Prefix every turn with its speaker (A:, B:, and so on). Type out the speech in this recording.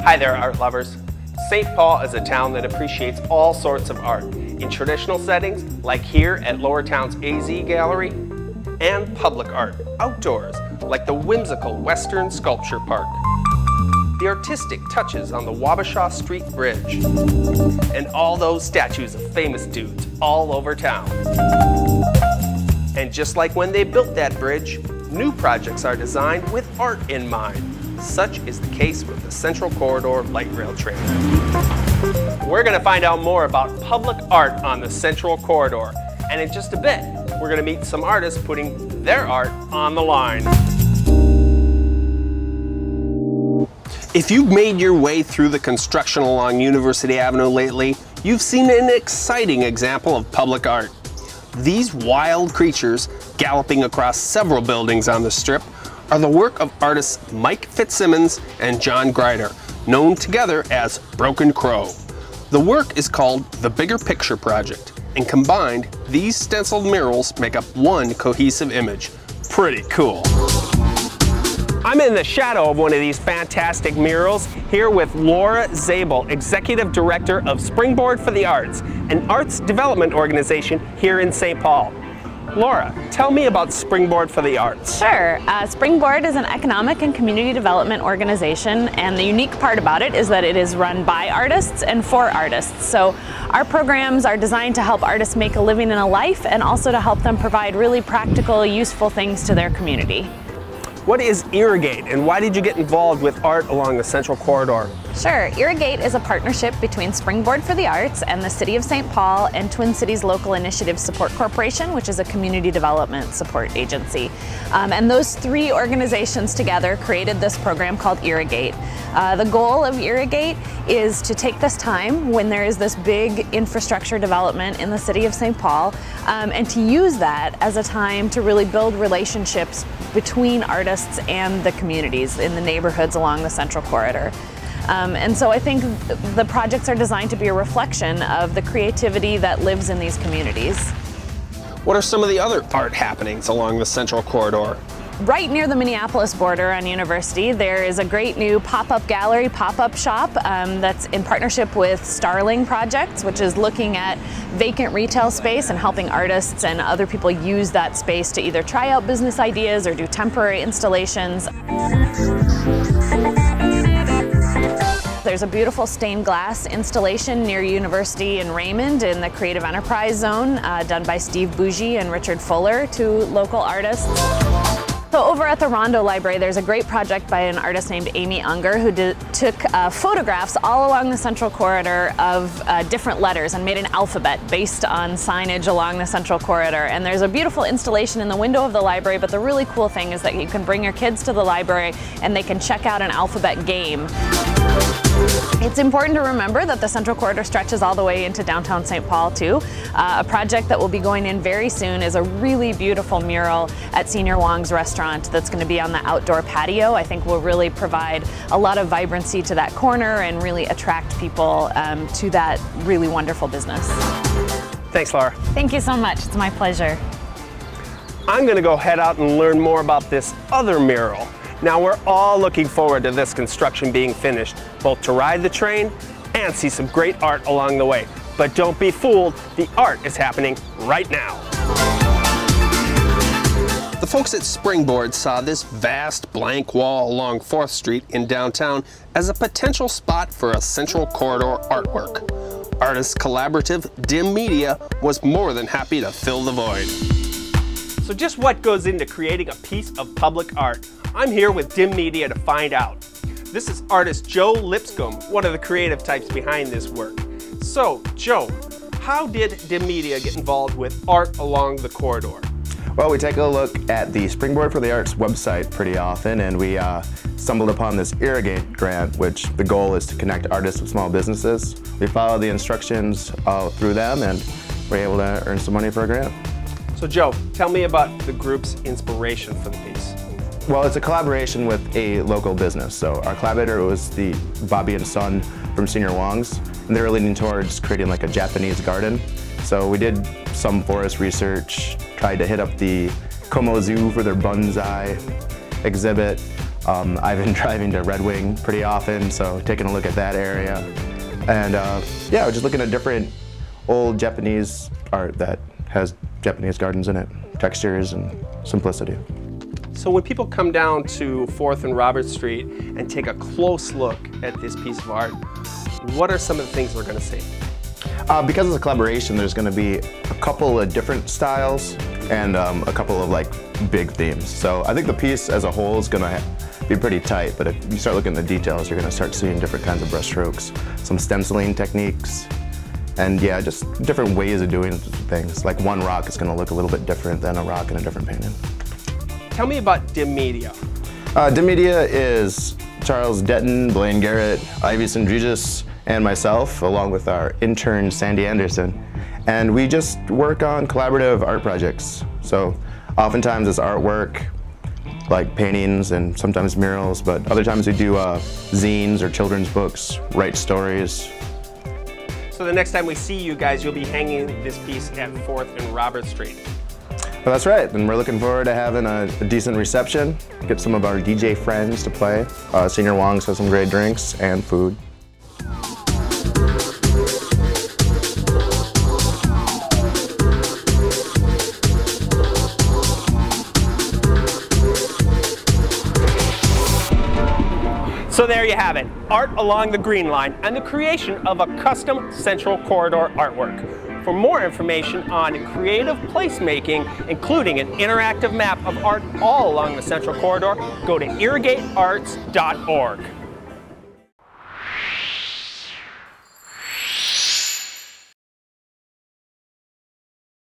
A: Hi there, art lovers. St. Paul is a town that appreciates all sorts of art in traditional settings, like here at Lower Town's AZ Gallery, and public art outdoors, like the whimsical Western Sculpture Park, the artistic touches on the Wabasha Street Bridge, and all those statues of famous dudes all over town. And just like when they built that bridge, new projects are designed with art in mind. Such is the case with the Central Corridor Light Rail Trail. We're going to find out more about public art on the Central Corridor, and in just a bit, we're going to meet some artists putting their art on the line. If you've made your way through the construction along University Avenue lately, you've seen an exciting example of public art. These wild creatures, galloping across several buildings on the Strip, are the work of artists Mike Fitzsimmons and John Grider, known together as Broken Crow. The work is called the Bigger Picture Project, and combined, these stenciled murals make up one cohesive image. Pretty cool. I'm in the shadow of one of these fantastic murals, here with Laura Zabel, Executive Director of Springboard for the Arts, an arts development organization here in St. Paul. Laura, tell me about Springboard for the Arts.
B: Sure. Springboard is an economic and community development organization, and the unique part about it is that it is run by artists and for artists. So our programs are designed to help artists make a living and a life, and also to help them provide really practical, useful things to their community.
A: What is Irrigate, and why did you get involved with art along the Central Corridor?
B: Sure. Irrigate is a partnership between Springboard for the Arts and the City of St. Paul and Twin Cities Local Initiative Support Corporation, which is a community development support agency. And those three organizations together created this program called Irrigate. The goal of Irrigate is to take this time when there is this big infrastructure development in the City of St. Paul and to use that as a time to really build relationships between artists and the communities in the neighborhoods along the Central Corridor. And so I think the projects are designed to be a reflection of the creativity that lives in these communities.
A: What are some of the other art happenings along the Central Corridor?
B: Right near the Minneapolis border on University, there is a great new pop-up gallery, pop-up shop that's in partnership with Starling Projects, which is looking at vacant retail space and helping artists and other people use that space to either try out business ideas or do temporary installations. There's a beautiful stained glass installation near University in Raymond in the Creative Enterprise Zone done by Steve Bougie and Richard Fuller, two local artists. So over at the Rondo Library, there's a great project by an artist named Amy Unger who took photographs all along the Central Corridor of different letters and made an alphabet based on signage along the Central Corridor. And there's a beautiful installation in the window of the library, but the really cool thing is that you can bring your kids to the library and they can check out an alphabet game. It's important to remember that the Central Corridor stretches all the way into downtown St. Paul too. A project that will be going in very soon is a really beautiful mural at Senior Wong's restaurant that's going to be on the outdoor patio. I think will really provide a lot of vibrancy to that corner and really attract people to that really wonderful business.
A: Thanks, Laura.
B: Thank you so much. It's my pleasure.
A: I'm going to go head out and learn more about this other mural. Now we're all looking forward to this construction being finished, both to ride the train and see some great art along the way. But don't be fooled, the art is happening right now. The folks at Springboard saw this vast blank wall along 4th Street in downtown as a potential spot for a Central Corridor artwork. Artist collaborative Dim Media was more than happy to fill the void. So just what goes into creating a piece of public art? I'm here with Dim Media to find out. This is artist Joe Lipscomb, one of the creative types behind this work. So, Joe, how did Dim Media get involved with art along the corridor?
C: Well, we take a look at the Springboard for the Arts website pretty often, and we stumbled upon this Irrigate grant, which the goal is to connect artists with small businesses. We followed the instructions through them, and we're able to earn some money for a grant.
A: So, Joe, tell me about the group's inspiration for the piece.
C: Well, it's a collaboration with a local business. So our collaborator was the Bobby and Son from Senior Wong's, and they were leaning towards creating like a Japanese garden. So we did some forest research, tried to hit up the Como Zoo for their bonsai exhibit, I've been driving to Red Wing pretty often, so taking a look at that area. And yeah, just looking at different old Japanese art that has Japanese gardens in it, textures and simplicity.
A: So when people come down to 4th and Robert Street and take a close look at this piece of art, what are some of the things they're going to see?
C: Because it's a collaboration, there's going to be a couple of different styles and a couple of like big themes. So I think the piece as a whole is going to be pretty tight, but if you start looking at the details, you're going to start seeing different kinds of brush strokes, some stenciling techniques, and yeah, just different ways of doing things. Like one rock is going to look a little bit different than a rock in a different painting.
A: Tell me about Dim Media.
C: Dim Media is Charles Detton, Blaine Garrett, Ivy Sindregis, and myself, along with our intern Sandy Anderson. And we just work on collaborative art projects. So oftentimes it's artwork, like paintings and sometimes murals, but other times we do zines or children's books, write stories.
A: So the next time we see you guys, you'll be hanging this piece at 4th and Robert Street.
C: Well, that's right, and we're looking forward to having a decent reception, get some of our DJ friends to play. Senior Wong's has some great drinks and food.
A: So there you have it, art along the Green Line and the creation of a custom Central Corridor artwork. For more information on creative placemaking, including an interactive map of art all along the Central Corridor, go to irrigatearts.org.